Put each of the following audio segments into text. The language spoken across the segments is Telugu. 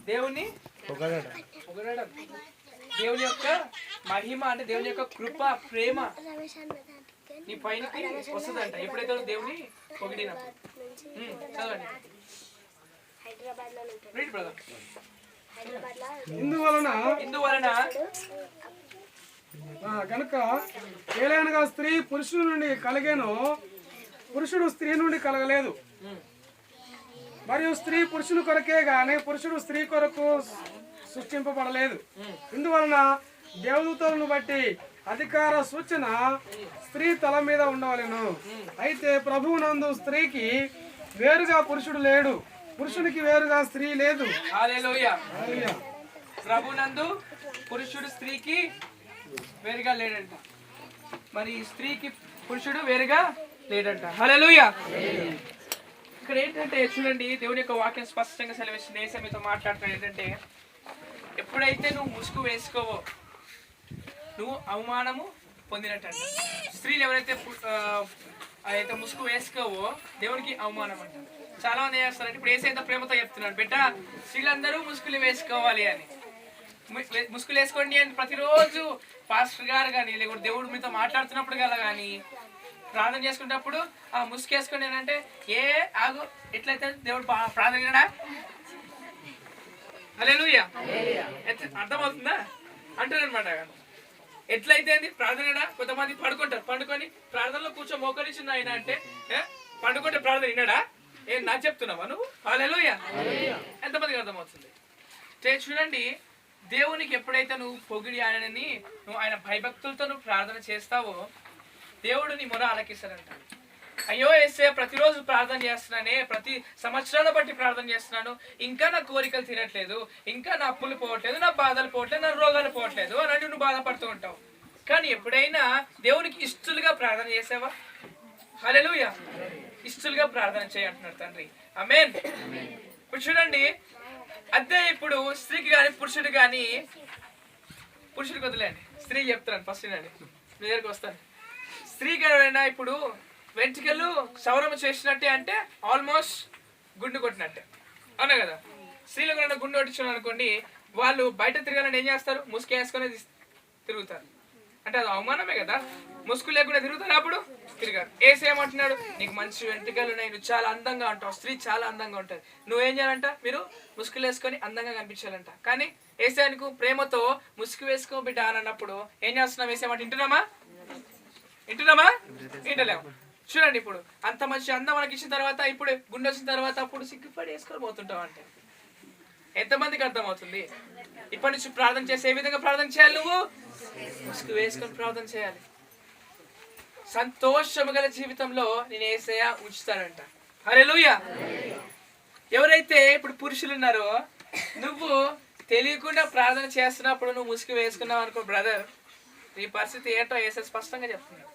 దేవుని పొగడడం, దేవుని యొక్క మహిమ అంటే దేవుని యొక్క కృప ప్రేమ నీ పైనకి వస్తుందంట ఎప్పుడైతే దేవుని పొగిడినప్పుడు. చదవండి. ఇందువలన కనుక ఏలైనగా స్త్రీ పురుషుడి నుండి కలిగేను, పురుషుడు స్త్రీ నుండి కలగలేదు. మరియు స్త్రీ పురుషుని కొరకే గాని పురుషుడు స్త్రీ కొరకు సృష్టింపబడలేదు. ఇందువలన దేవదూతలను బట్టి అధికార సూచన స్త్రీ తల మీద ఉండవలెను. అయితే ప్రభువునందు స్త్రీకి వేరుగా పురుషుడు లేడు, పురుషునికి వేరుగా స్త్రీ లేదు. హల్లెలూయా. ప్రభువునందు పురుషుడు స్త్రీకి వేరుగా లేడంట, మరి స్త్రీకి పురుషుడు వేరుగా లేడంట. హల్లెలూయా. ఇక్కడ ఏంటంటే చూడండి, దేవుని యొక్క వాక్యం స్పష్టంగా సెలవిస్తుంది. ఏసయ్య మీతో మాట్లాడుతున్నాడు ఏంటంటే, ఎప్పుడైతే నువ్వు ముసుగు వేసుకోవో నువ్వు అవమానము పొందినట్టు. స్త్రీలు ఎవరైతే అయితే ముసుగు వేసుకోవో దేవునికి అవమానం అంట. చాలా మంది చేస్తారంటే, ఇప్పుడు ఏసయ్య ప్రేమతో చెప్తున్నాడు, బిడ్డ స్త్రీలందరూ ముసుగులు వేసుకోవాలి అని. ముసుగులు వేసుకోండి అని ప్రతిరోజు పాస్టర్ గారు కానీ లేకపోతే దేవుడు మీతో మాట్లాడుతున్నప్పుడు గల కానీ ప్రార్థన చేసుకునేటప్పుడు ఆ ముసుగు వేసుకోండి అని అంటే, ఏ ఆగు ఎట్లయితే దేవుడు ప్రార్థన చేయడా? హల్లెలూయా. అర్థమవుతుందా అంటారు అనమాట. ఎట్లయితే ప్రార్థన కొంతమంది పడుకుంటారు, పండుకొని ప్రార్థనలో కూర్చో మోకరించింది ఆయన అంటే పండుకుంటే ప్రార్థన విన్నాడా? ఏం నాకు చెప్తున్నావా నువ్వు? హల్లెలూయా. ఎంతమందికి అర్థమవుతుంది? చూడండి, దేవునికి ఎప్పుడైతే నువ్వు పొగిడి ఆయనని నువ్వు ఆయన భయభక్తులతో నువ్వు ప్రార్థన చేస్తావో దేవుడు నీ మొర ఆలకిస్తాడంట. అయ్యో యేసయ్య ప్రతిరోజు ప్రార్థన చేస్తున్నానే, ప్రతి సంవత్సరాల బట్టి ప్రార్థన చేస్తున్నాను, ఇంకా నా కోరికలు తీరట్లేదు, ఇంకా నా అప్పులు పోవట్లేదు, నా బాధలు పోవట్లేదు, నా రోగాలు పోవట్లేదు అని నువ్వు బాధపడుతూ ఉంటావు. కానీ ఎప్పుడైనా దేవునికి ఇష్టలుగా ప్రార్థన చేసావా? హల్లెలూయా. ఇష్టలుగా ప్రార్థన చేయంటున్నాడు తండ్రి. ఆమేన్. ఇప్పుడు చూడండి, అదే ఇప్పుడు స్త్రీకి కానీ పురుషుడు కానీ, పురుషుడికి వదిలేండి, స్త్రీ చెప్తాను ఫస్ట్ అండి, మీ దగ్గరికి వస్తాను. స్త్రీ గారైనా ఇప్పుడు వెంట్రుకలు సవరణ చేసినట్టే అంటే ఆల్మోస్ట్ గుండు కొట్టినట్టే, అవునా కదా? స్త్రీలు కూడా గుండు కొట్టించాను అనుకోండి, వాళ్ళు బయట తిరగాలని ఏం చేస్తారు? ముసుగు వేసుకొని తిరుగుతారు. అంటే అది అవమానమే కదా. ముసుగు లేకుండా తిరుగుతారు, అప్పుడు తిరిగారు. ఏసేమంటున్నాడు, నీకు మంచి వెంట్రుకలు ఉన్నాయి, నువ్వు చాలా అందంగా ఉంటావు, స్త్రీ చాలా అందంగా ఉంటుంది, నువ్వేం చేయాలంట? మీరు ముసుగులు వేసుకొని అందంగా కనిపించాలంట. కానీ ఏసేకు ప్రేమతో ముసుగు వేసుకో బిడ్డ అని అన్నప్పుడు ఏం చేస్తున్నాం? ఏసేమంటే వింటున్నామా? వింటలేము. చూడండి, ఇప్పుడు అంత మంచి అందం మనకి ఇచ్చిన తర్వాత ఇప్పుడు గుండె వచ్చిన తర్వాత అప్పుడు సిగ్గుపడి వేసుకొని పోతుంటావు అంటే ఎంతమందికి అర్థమవుతుంది? ఇప్పటి నుంచి ప్రార్థన చేసి ఏ విధంగా ప్రార్థన చేయాలి? నువ్వు ముసుగు వేసుకొని ప్రార్థన చేయాలి. సంతోషము గల జీవితంలో నేను యేసయ్య ఉంచుతానంట. హల్లెలూయా. ఎవరైతే ఇప్పుడు పురుషులు ఉన్నారో, నువ్వు తెలియకుండా ప్రార్థన చేస్తున్నప్పుడు నువ్వు ముసుగు వేసుకున్నావు అనుకో బ్రదర్, నీ పరిస్థితి ఏంటో యేసయ్య స్పష్టంగా చెప్తున్నాడు.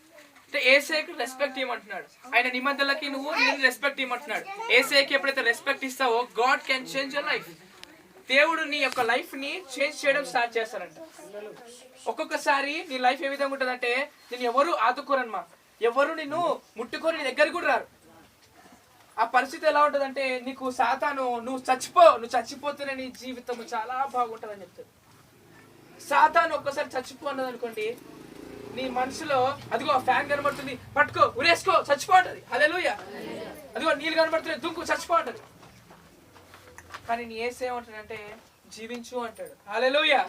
అంటే యేసయ్యకి రెస్పెక్ట్ ఇవ్వమంటున్నాడు, ఆయన నిబంధనలకి నువ్వు నేను రెస్పెక్ట్ ఇవ్వమంటున్నాడు. యేసయ్యకి ఎప్పుడైతే రెస్పెక్ట్ ఇస్తావో God can change your life. దేవుడు నీ యొక్క లైఫ్ ని చేంజ్ చేయడం స్టార్ట్ చేస్తారంట. ఒక్కొక్కసారి నీ లైఫ్ ఏ విధంగా ఉంటుందంటే, నేను ఎవరు ఆదుకోరమ్మా, ఎవరు నిన్ను ముట్టుకొని నీ దగ్గర కూడా రారు. ఆ పరిస్థితి ఎలా ఉంటుందంటే, నీకు సాతాను నువ్వు చచ్చిపోతేనే నీ జీవితం చాలా బాగుంటుందని చెప్తాడు. సాతాను ఒక్కసారి చచ్చిపో అన్నది అనుకోండి, నీ మనసులో అదిగో ఫ్యాన్ కనబడుతుంది, పట్టుకో, ఉరేసుకో, చచ్చిపో అంటది. హల్లెలూయా. అదిగో నీళ్ళు కనబడుతుంది, దుంకు, చచ్చిపో అంటది. కానీ నీ యేసు ఏమంటాడంటే జీవించు అంటాడు. హల్లెలూయా.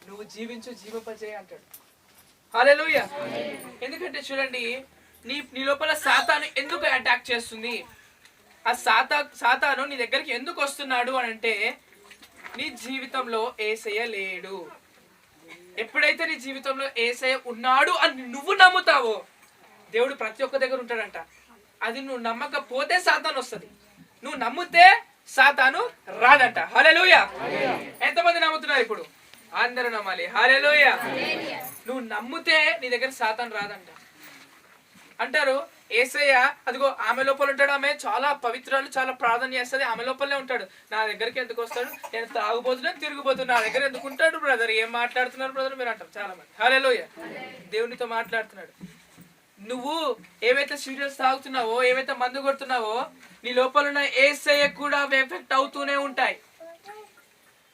నువ్వు జీవించు, జీవింపజేయ అంటాడు. హల్లెలూయా. ఎందుకంటే చూడండి, నీ లోపల సాతాను ఎందుకు అటాక్ చేస్తుంది? ఆ సాతాను నీ దగ్గరికి ఎందుకు వస్తున్నాడు అని అంటే, నీ జీవితంలో యేసయ్య లేడు. ఎప్పుడైతే నీ జీవితంలో యేసయ్య ఉన్నాడు అని నువ్వు నమ్ముతావో, దేవుడు ప్రతి ఒక్క దగ్గర ఉంటాడంట. అది నువ్వు నమ్మకపోతే సాతాను వస్తుంది, నువ్వు నమ్మితే సాతాను రాదంట. హల్లెలూయా. ఎంతమంది నమ్ముతున్నారు? ఇప్పుడు అందరూ నమ్మాలి. హల్లెలూయా. నువ్వు నమ్మితే నీ దగ్గర సాతాను రాదంట. అంటారు యేసయ్య అదిగో ఆమె లోపల ఉంటాడు, ఆమె చాలా పవిత్రాలు, చాలా ప్రార్థన చేస్తుంది, ఆమె లోపలనే ఉంటాడు, నా దగ్గరికి ఎందుకు వస్తాడు? నేను తాగుబోతున్నా, తిరుగుబోతున్నా, నా దగ్గర ఎందుకు ఉంటాడు బ్రదర్? ఏం మాట్లాడుతున్నారు బ్రదర్ మీరు అంటారు చాలా మంది. హల్లెలూయా. దేవునితో మాట్లాడుతున్నాడు. నువ్వు ఏవైతే సీరియల్స్ తాగుతున్నావో, ఏవైతే మందు కొడుతున్నావో, నీ లోపల ఉన్న యేసయ్య కూడా అవి ఎఫెక్ట్ అవుతూనే ఉంటాయి.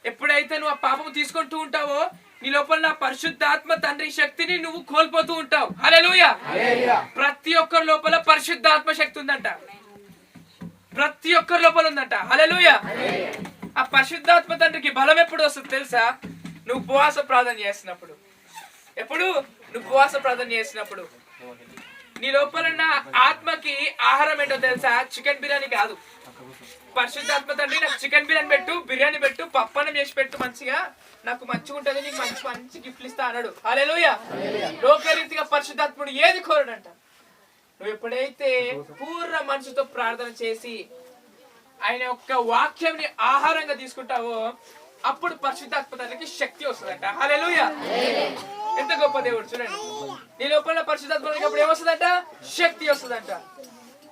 ఎప్పుడైతే నువ్వు ఆ పాపం తీసుకుంటూ ఉంటావో, నీ లోపల పరిశుద్ధాత్మ తండ్రి శక్తిని నువ్వు కోల్పోతూ ఉంటావు. హల్లెలూయా. ప్రతి ఒక్కరి లోపల పరిశుద్ధాత్మ శక్తి ఉందంట. ప్రతి ఒక్కరి లోపల ఉందంట. హల్లెలూయా. ఆ పరిశుద్ధాత్మ తండ్రికి బలం ఎప్పుడు వస్తుంది తెలుసా? నువ్వు ఉపవాస ప్రార్థన చేసినప్పుడు. ఎప్పుడు? నువ్వు ఉపవాస ప్రార్థన చేసినప్పుడు. నీ లోపల ఉన్న ఆత్మకి ఆహారం ఏంటో తెలుసా? చికెన్ బిర్యానీ కాదు. పరిశుద్ధాత్మ తండ్రి నాకు చికెన్ బిర్యానీ పెట్టు, బిర్యానీ పెట్టు, పప్పన్నం చేసి పెట్టు, మంచిగా నాకు మంచిగా ఉంటుంది, నీకు మంచి మంచి గిఫ్ట్లు ఇస్తా అన్నాడు. హల్లెలూయా. లోకరీతిగా పరిశుద్ధాత్ముడు ఏది కోరడంట? నువ్వు ఎప్పుడైతే పూర్ణ మనసుతో ప్రార్థన చేసి ఆయన యొక్క వాక్యంని ఆహారంగా తీసుకుంటావో, అప్పుడు పరిశుద్ధాత్మ తండ్రికి శక్తి వస్తుందంట. హల్లెలూయా. ఎంత గొప్ప దేవుడు చూడండి. నీ లోపల పరిశుద్ధాత్మకి అప్పుడు ఏమొస్తుందంట? శక్తి వస్తుందంట.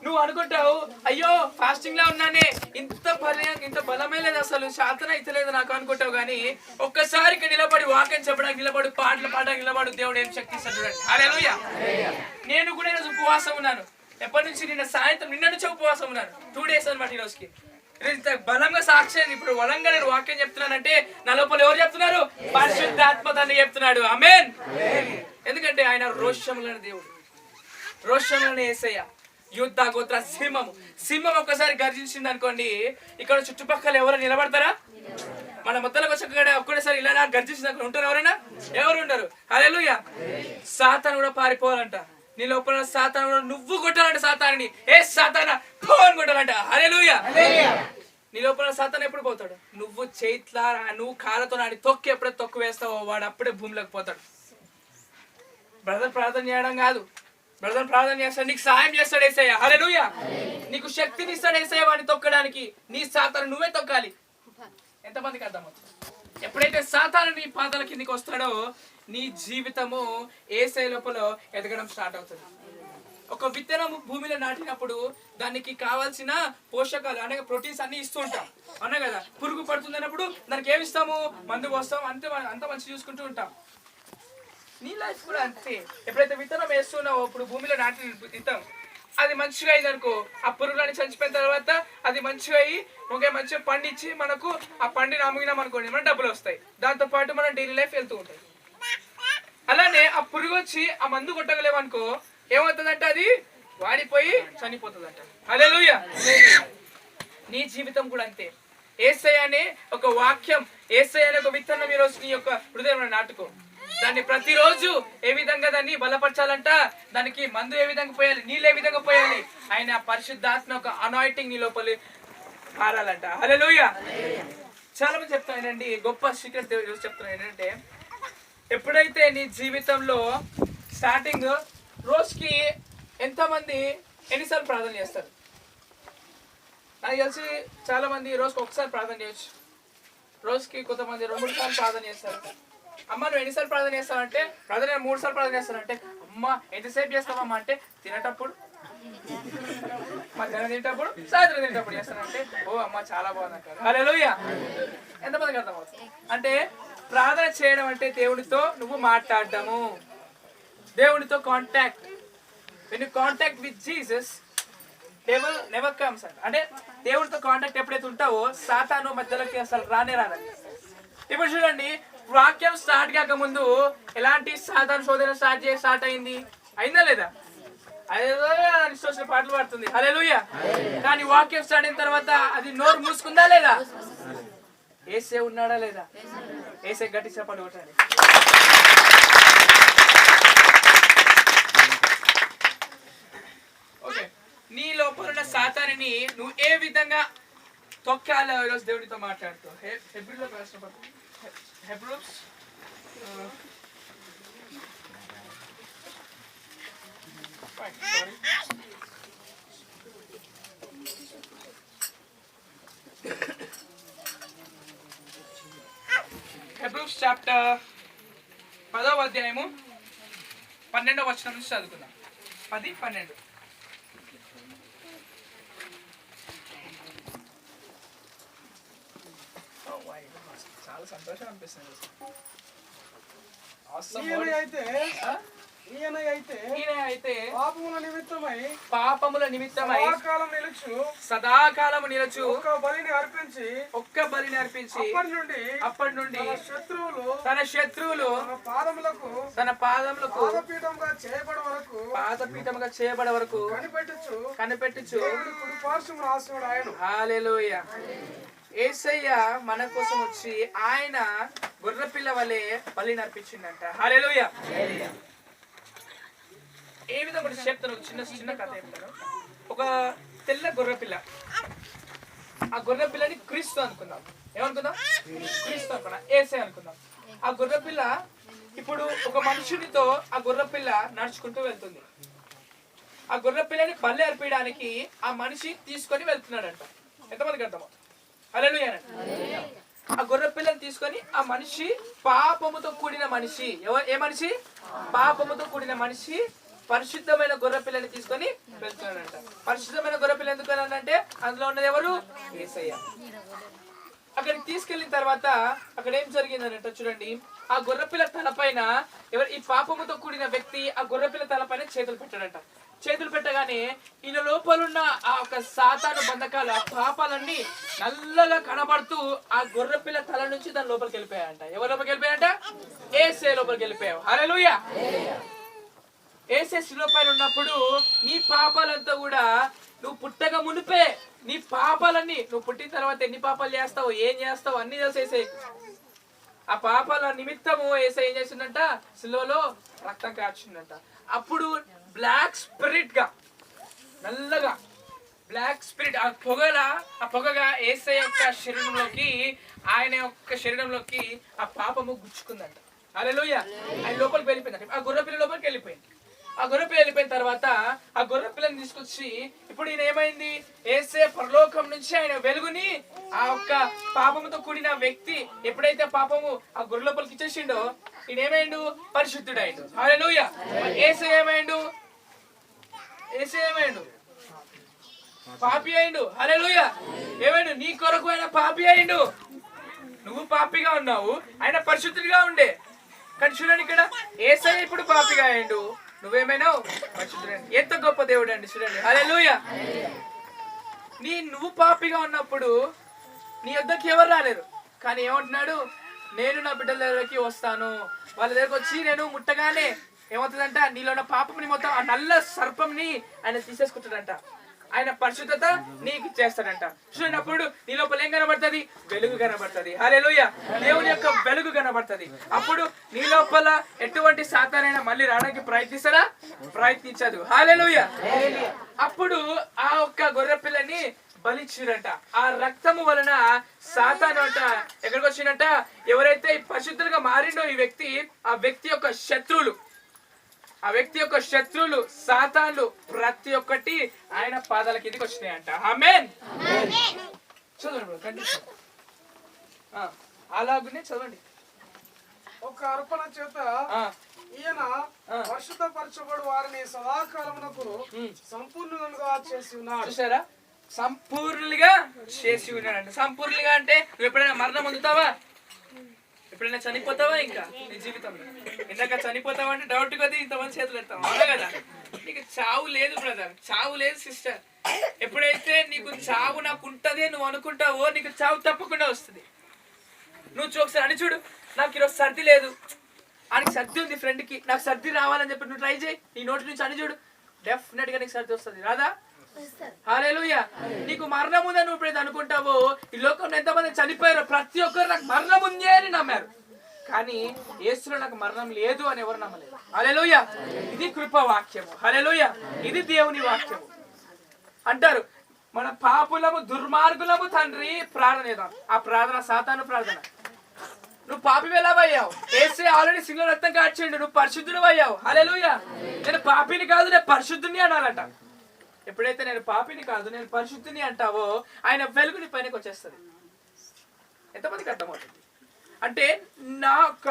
నువ్వు అనుకుంటావు, అయ్యో ఫాస్టింగ్ లా ఉన్నానే, ఇంత బలమే లేదు, అసలు శాతం అయితే లేదు నాకు అనుకుంటావు. కానీ ఒక్కసారికి నిలబడి వాక్యం చెప్పడానికి నిలబడు, పాటలు పాడడానికి నిలబడు, దేవుడు ఏం శక్తి ఇస్తాడు చూడండి. హల్లెలూయా. నేను కూడా ఈరోజు ఉపవాసం ఉన్నాను. ఎప్పటి నుంచి? నిన్న నుంచి ఉపవాసం ఉన్నాను. 2 days అనమాట. ఈ రోజుకి ఇంత బలంగా సాక్షి. ఇప్పుడు బలంగా నేను వాక్యం చెప్తున్నానంటే నా లోపల ఎవరు చెప్తున్నారు? పరిశుద్ధాత్మ తండ్రి చెప్తున్నాడు. ఆమేన్. ఎందుకంటే ఆయన రోషములైన దేవుడు, రోషములైన యేసయ్య. యూదా గోత్ర సింహం ఒక్కసారి గర్జించింది అనుకోండి, ఇక్కడ చుట్టుపక్కల ఎవరు నిలబడతారా? మన మొత్తంలోకి వచ్చి ఒక్కడేసారి ఇలా గర్జించింది అనుకో, ఉంటారు ఎవరైనా? ఎవరు ఉండరు. హల్లెలూయా. సాతాను కూడా పారిపోవాలంట. నీ లోపల సాతాను కూడా నువ్వు కొట్టాలంట. సాతాన్ని ఏ సాతానా అని కొట్టాలంట. హల్లెలూయా. నీ లోపల సాతాను ఎప్పుడు పోతాడు? నువ్వు చేతిలా, నువ్వు కాళ్ళతో నాడి తొక్కి ఎప్పుడైతే తొక్కు వేస్తావో వాడు అప్పుడే భూమిలోకి పోతాడు. బ్రదర్ ప్రార్థన చేయడం కాదు, బ్రదర్ ప్రార్థన చేస్తాడు, నీకు సహాయం చేస్తాడు యేసయ్య. హల్లెలూయా. నీకు శక్తిని ఇస్తాడు యేసయ్య వాడిని తొక్కడానికి. నీ సాతాను నువ్వే తొక్కాలి. ఎంతమందికి అర్థమవుతుంది? ఎప్పుడైతే సాతాను నీ పాదాల కిందికి వస్తాడో నీ జీవితము యేసయ్య లోపల ఎదగడం స్టార్ట్ అవుతుంది. ఒక విత్తనము భూమిలో నాటినప్పుడు దానికి కావాల్సిన పోషకాలు అనగా ప్రోటీన్స్ అన్ని ఇస్తూ ఉంటాం, అన్నా కదా. పురుగు పడుతుంది అన్నప్పుడు దానికి ఏమి ఇస్తాము? మందు పోస్తాం, అంత మంచి చూసుకుంటూ ఉంటాం. నీ లైఫ్ కూడా అంతే. ఎప్పుడైతే విత్తనం వేస్తున్నావో, ఇప్పుడు భూమిలో నాటిన విత్తనం అది మంచిగా అయింది అనుకో, ఆ పురుగులని చచ్చిపోయిన తర్వాత అది మంచిగా అయ్యి మంచిగా పండించి మనకు ఆ పండిని అమ్మినాం అనుకోండి, మన డబ్బులు వస్తాయి. దాంతో పాటు మన డైలీ లైఫ్ వెళ్తూ ఉంటుంది. అలానే ఆ పురుగు వచ్చి ఆ మందు కొట్టగలేమనుకో, ఏమవుతుందంటే అది వాడిపోయి చనిపోతుందంట. హల్లెలూయా. నీ జీవితం కూడా అంతే. యేసయ్య అనే ఒక వాక్యం, యేసయ్య అనే ఒక విత్తనం ఈరోజు నీ యొక్క హృదయంలో నాటుకో. దాన్ని ప్రతిరోజు ఏ విధంగా దాన్ని బలపరచాలంట, దానికి మందు ఏ విధంగా పోయాలి, నీళ్ళు ఏ విధంగా పోయాలి, ఆయన పరిశుద్ధాత్మ ఒక అనాయింటింగ్ నీ లోపలి మారాలంట. హల్లెలూయా. చాలా మంది చెప్తానండి, గొప్ప సీక్రెట్ చెప్తున్నాను ఏంటంటే, ఎప్పుడైతే నీ జీవితంలో స్టార్టింగ్ రోజుకి ఎంతమంది ఎన్నిసార్లు ప్రార్థన చేస్తారు? నాకు తెలిసి చాలా మంది రోజుకి ఒకసారి ప్రార్థన చేయొచ్చు, రోజుకి కొంతమంది 2-3 సార్లు ప్రార్థన చేస్తారు. అమ్మ నువ్వు ఎన్నిసార్లు ప్రార్థన చేస్తావంటే, బ్రదర్ నేను 3 సార్లు ప్రార్థన చేస్తానంటే, అమ్మ ఎంతసేపు చేస్తావమ్మా అంటే, తినేటప్పుడు, మధ్యాహ్నం తినేటప్పుడు, సాయంత్రం తినేటప్పుడు చేస్తానంటే, ఓ అమ్మ చాలా బాగుంది అంటారు. హల్లెలూయా. ఎంతమందికి అర్థమవుతుంది? అంటే ప్రార్థన చేయడం అంటే దేవుడితో నువ్వు మాట్లాడటము, దేవుడితో contact. when you contact with Jesus, devil never comes. అంటే దేవుడితో కాంటాక్ట్ ఎప్పుడైతే ఉంటావో సాతాను మధ్యలోకి అసలు రానే రాదండి. ఇప్పుడు చూడండి, వాక్యం స్టార్ట్ కాక ముందు ఎలాంటి సాధారణ శోధన స్టార్ట్ అయిందా లేదా? అదేదో ఇష్టం పాటలు పాడుతుంది. హల్లెలూయా. కానీ వాక్యం స్టార్ట్ అయిన తర్వాత అది నోరు మూసుకుందా లేదా? యేసే ఉన్నాడా లేదా? యేసే గట్టి చెప్పండి ఒకసారి. ఓకే, నీ లోపల ఉన్న సాతానుని నువ్వు ఏ విధంగా తొక్కాలో ఈరోజు దేవుడితో మాట్లాడుతూ హెబ్రీలో కష్టపడుతుంది. Hebrews చాప్టర్ 10వ అధ్యాయము 12వ వచనం నుంచి చదువుకుందాం. 10-12. చాలా సంతోషం అనిపిస్తుంది. అయితే ఈయన అయితే పాపముల నిమిత్తమై సదాకాలము నిలుచు ఒక్క బలిని అర్పించి అప్పటి నుండి తన శత్రువులు తన పాదములకు పాదపీఠముగా చేయబడే వరకు కనిపెట్టుచు ఆయన. హల్లెలూయా. యేసయ్య మన కోసం వచ్చి ఆయన గొర్రెపిల్ల వలె బలిని అర్పించిందంట. హల్లెలూయా. ఏ విధంగా చెప్తాను, ఒక చిన్న కథ చెప్తాను. ఒక తెల్ల గొర్రెపిల్ల, ఆ గొర్రెపిల్లని క్రీస్తు అనుకుందాం. ఏమనుకుందాం? క్రీస్తు అనుకున్నాం, యేసయ్య అనుకుందాం. ఆ గొర్రెపిల్ల ఇప్పుడు ఒక మనుషునితో ఆ గొర్రెపిల్ల నడుచుకుంటూ వెళ్తుంది. ఆ గొర్రెపిల్లని బలి అర్పించడానికి ఆ మనిషి తీసుకొని వెళ్తున్నాడంట. ఎంతమందికి అర్థమో? హల్లెలూయా. ఆ గొర్రె పిల్లని తీసుకొని ఆ మనిషి పాపముతో కూడిన మనిషి, ఏ మనిషి? పాపముతో కూడిన మనిషి పరిశుద్ధమైన గొర్రె పిల్లని తీసుకొని వెళ్తున్నాడంట. పరిశుద్ధమైన గొర్రె పిల్ల ఎందుకు అంటే అందులో ఉన్నది ఎవరు? యేసయ్య. అక్కడికి తీసుకెళ్లిన తర్వాత అక్కడ ఏం జరిగిందంట చూడండి. ఆ గొర్రెపిల్ల తలపైన ఈ పాపముతో కూడిన వ్యక్తి ఆ గొర్రెపిల్ల తలపైన చేతులు పెట్టాడంట. చేతులు పెట్టగానే ఈయన లోపలున్న ఆ ఒక సాతాను బంధకాలు, ఆ పాపాలన్నీ నల్లగా కనబడుతూ ఆ గొర్రెపిల్ల తల నుంచి దాని లోపలికి వెళ్ళిపోయాయంట. ఎవరి లోపలికి వెళ్ళిపోయాయంట? యేసే లోపలికి వెళ్ళిపోయావు. హల్లెలూయా. యేసే శిలువ పైన ఉన్నప్పుడు నీ పాపాలంతా కూడా నువ్వు పుట్టక మునిపే నీ పాపాలన్నీ, నువ్వు పుట్టిన తర్వాత ఎన్ని పాపాలు చేస్తావు, ఏం చేస్తావు అన్ని చేసేసే. ఆ పాపాల నిమిత్తము యేసే ఏం చేసిందంట? శిలువలో రక్తం కార్చిందంట. అప్పుడు బ్లాక్ స్పిరిట్ గా, నల్లగా బ్లాక్ స్పిరిట్, ఆ పొగగా యేసయ్య యొక్క శరీరంలోకి, ఆయన యొక్క శరీరంలోకి ఆ పాపము గుచ్చుకుందంట. హల్లెలూయా. ఆయన లోపలికి వెళ్ళిపోయిందంట. ఆ గొర్రెపిల్ల లోపలికి వెళ్ళిపోయింది. ఆ గొర్రెపిల్ల వెళ్ళిపోయిన తర్వాత ఆ గొర్రెపిల్లని తీసుకొచ్చి ఇప్పుడు ఈయన ఏమైంది? యేసయ్య పరలోకం నుంచి ఆయన వెలుగుని ఆ ఒక్క పాపముతో కూడిన వ్యక్తి ఎప్పుడైతే పాపము ఆ గొర్రె లోపలికి ఇచ్చేసిండో ఈయన ఏమైండు? పరిశుద్ధుడైండు. హల్లెలూయా. యేసయ్య ఏమైండు? పాపి అయిండు. హల్లెలూయా. ఏమైండు? నీ కొరకు ఆయన పాపి అయిండు. నువ్వు పాపిగా ఉన్నావు, ఆయన పరిశుద్ధుడిగా ఉండే. కానీ చూడండి, ఇక్కడ యేసయ్య ఇప్పుడు పాపిగా అయిండు, నువ్వేమైనావు? పరిశుద్ధుడు. ఎంత గొప్ప దేవుడు అండి. చూడండి. హల్లెలూయా. నువ్వు పాపిగా ఉన్నప్పుడు నీ వద్దకి ఎవరు రాలేరు. కానీ ఏమంటున్నాడు? నేను నా బిడ్డల దగ్గరికి వస్తాను, వాళ్ళ దగ్గరకు వచ్చి నేను ముట్టగానే ఏమవుతుందంట? నీలో ఉన్న పాపంని మొత్తం, ఆ నల్ల సర్పంని ఆయన తీసేసుకుంటాడంట. ఆయన పరిశుద్ధత నీకు ఇచ్చేస్తాడంట. చూసినప్పుడు నీ లోపల ఏం కనబడుతుంది? వెలుగు కనబడుతుంది. హల్లెలూయా. దేవుని యొక్క వెలుగు కనబడుతుంది. అప్పుడు నీ లోపల ఎటువంటి సాతానైనా మళ్ళీ రావడానికి ప్రయత్నించదు. హల్లెలూయా. అప్పుడు ఆ ఒక్క గొర్రె పిల్లని బలిచ్చిరంట. ఆ రక్తము వలన సాతాను అంట ఎక్కడికి వచ్చిందంట? ఎవరైతే పరిశుద్ధులుగా మారిండో ఈ వ్యక్తి, ఆ వ్యక్తి యొక్క శత్రువులు సాతాన్లు ప్రతి ఒక్కటి ఆయన పాదాల కిందకి వచ్చినాయంట. ఆమేన్. చదవండి. అలాగనే చదవండి. ఒక అర్పణ చేత ఈయన పరిశుద్ధపరచబడు వారిని సదాకాలమునకు సంపూర్ణంగా చేసి ఉన్నాడు. చూసారా? సంపూర్ణులుగా చేసి ఉన్నాడు. సంపూర్ణులుగా అంటే నువ్వు ఎప్పుడైనా మరణం పొందుతావా? ఎప్పుడైనా చనిపోతావా? ఇంకా నీ జీవితంలో ఇందాక చనిపోతావా అంటే డౌట్ కొద్ది ఇంతమంది చేతులు ఎడతాం. అవునా కదా? నీకు చావు లేదు బ్రదర్, చావు లేదు సిస్టర్. ఎప్పుడైతే నీకు చావు నాకు ఉంటది నువ్వు అనుకుంటావో నీకు చావు తప్పకుండా వస్తుంది. నువ్వు ఒకసారి అని చూడు, నాకు ఈరోజు సర్ది లేదు, ఆయనకి సర్ది ఉంది, ఫ్రెండ్ కి నాకు సర్ది రావాలని చెప్పి నువ్వు ట్రై చేయి, నీ నోటి నుంచి అని చూడు, డెఫినెట్ గా నీకు సర్ది వస్తుంది. రాదా? హల్లెలూయా. నీకు మరణం ఉందని నువ్వు ఎప్పుడైతే అనుకుంటావో, ఈ లోకంలో ఎంతమంది చనిపోయారో ప్రతి ఒక్కరు నాకు మరణం ఉంది అని నమ్మారు. కానీ యేసులో నాకు మరణం లేదు అని ఎవరు నమ్మలేదు. హల్లెలూయా. ఇది కృపా వాక్యము. హల్లెలూయా. ఇది దేవుని వాక్యము. అంటారు మన పాపులము దుర్మార్గులము తండ్రి ప్రార్థన చేద్దాం. ఆ ప్రార్థన సాతాను ప్రార్థన. నువ్వు పాపి వెళ్ళావయ్యావు, యేసే ఆల్రెడీ సింగల్ రక్తం కాచిండు, నువ్వు పరిశుద్ధుడు అయ్యావు. హల్లెలూయా. నేను పాపిని కాదు, నేను పరిశుద్ధుని అనాలంట. ఎప్పుడైతే నేను పాపిని కాదు నేను పరిశుద్ధిని అంటావో ఆయన వెలుగు నీ పైనకి వచ్చేస్తుంది. ఎంతమందికి అర్థమవుతుంది? అంటే నా యొక్క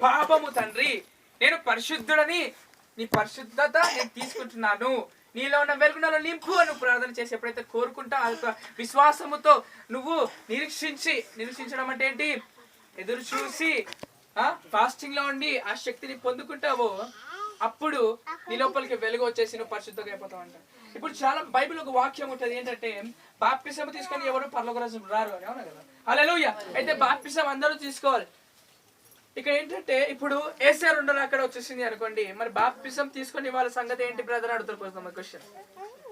పాపము తండ్రి, నేను పరిశుద్ధుడని, నీ పరిశుద్ధత నేను తీసుకుంటున్నాను, నీలో ఉన్న వెలుగు నాలో నింపు అని ప్రార్థన చేసి ఎప్పుడైతే కోరుకుంటా ఆ యొక్క విశ్వాసముతో నువ్వు నిరీక్షించడం అంటే ఏంటి? ఎదురు చూసి ఫాస్టింగ్ లో ఉండి ఆ శక్తిని పొందుకుంటావో అప్పుడు నీ లోపలికి వెలుగు వచ్చేసి నువ్వు పరిశుద్ధంగా అయిపోతావు అంట. ఇప్పుడు చాలా బైబిల్ ఒక వాక్యం ఉంటుంది ఏంటంటే బాప్తిసం తీసుకొని ఎవరు పరలోక రాజ్యం రారు అని. అవునా కదా? హల్లెలూయా. అయితే బాప్తిసం అందరూ తీసుకోవాలి. ఇక్కడ ఏంటంటే ఇప్పుడు యేసయ్య రెండో అక్కడ వచ్చేసింది అనుకోండి, మరి బాప్తిసం తీసుకొని వాళ్ళ సంగతి ఏంటి బ్రదర్ అడుగుతారు క్వశ్చన్.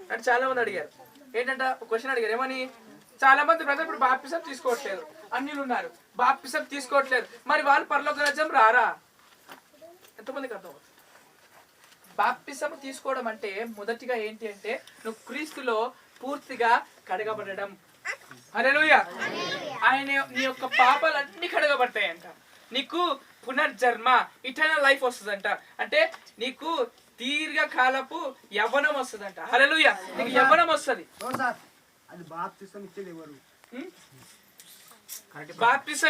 అంటే చాలా మంది అడిగారు ఏంటంటే క్వశ్చన్ అడిగారు ఏమని, చాలా మంది బ్రదర్ ఇప్పుడు బాప్తిసం తీసుకోవట్లేదు, అన్యులు ఉన్నారు బాప్తిసం తీసుకోవట్లేదు, మరి వాళ్ళు పరలోక రాజ్యం రారా? ఎంతమందికి అర్థం అవుతుంది? బాప్తిసం తీసుకోవడం అంటే మొదటిగా ఏంటి అంటే నువ్వు క్రీస్తులో పూర్తిగా కడగబడడం. హల్లెలూయా. ఆయన నీ యొక్క పాపాలన్నీ కడగబడతాయంట. నీకు పునర్జన్మ ఇటర్నల్ లైఫ్ వస్తుందంట. అంటే నీకు దీర్ఘకాలపు యవ్వనం వస్తుందంట. హల్లెలూయా. నీకు యవ్వనం వస్తుంది. బాప్తిసం